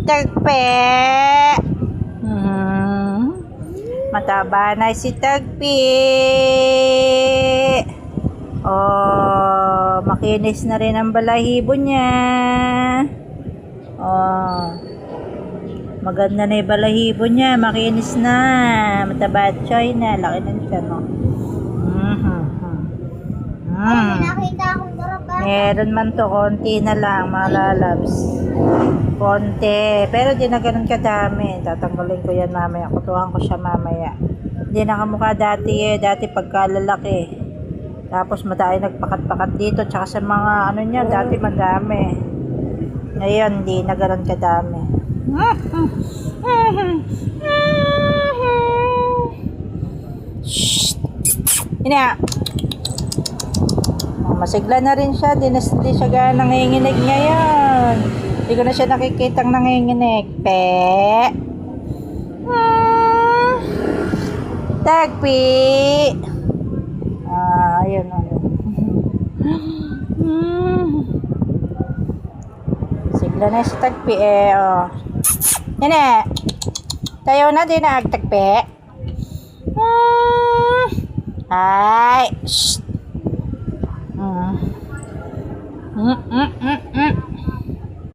Tagpi. Mataba na si Tagpi. Oh, makinis na rin ang balahibo niya. Oh, maganda na yung balahibo niya. Makinis na. Mataba at choy na. Laki ng tiyan, no? Nakita akong daraga. Meron man to, konti na lang, mga lalabs. Konti. Pero di na ganun kadami. Tatanggalin ko yan mamaya. Kutuhan ko siya mamaya. Hindi na kamukha dati eh. Dati pagkalalaki. Tapos madami nagpakat-pakat dito. Tsaka sa mga ano niya, dati madami. Ngayon, di na ganun kadami. Shhh! Ina! Masigla na rin siya. Di siya gano'n nanginginig ngayon. Hindi ko na siya nakikitang nanginginig. Pe! Tagpi! Ayun. Sigla na si Tagpi eh. Oh. Yan eh. Tayo na din na Tagpi. Ay! Shhh!